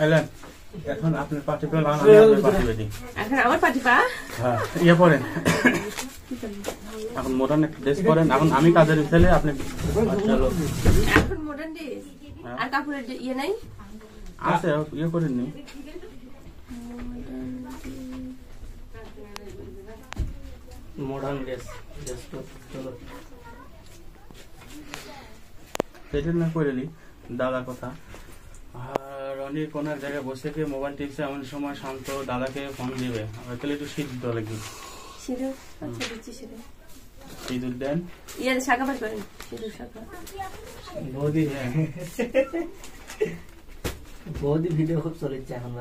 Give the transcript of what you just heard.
এলেন এখন আপনার পার্টি পে লাগানো পার্টি বেদি এখন আমার পার্টি পা হ্যাঁ ইয়ে পড়েন এখন মডার্ন একটা ড্রেস পরেন এখন আমি কাজের ছেলে আপনি চলো এখন মডার্ন ড্রেস আর কাপড়ের ইয়ে নাই আছে ইয়ে করেন নি মডার্ন ড্রেস চলো সেটা না করেলি দাদা কথা আর অনেক কোনার জায়গায় বসে গিয়ে মোবাইল টিপছে এমন সময় শান্ত দাদাকে ফোন দিবে তাহলে একটু শীত দিতে লাগবে সিঁদুর আচ্ছা দিচ্ছি সিঁদুর দেন ইয়ে শাখা বার করেন সিঁদুর শাখা বৌদি ভিডিও খুব চলেছে এখন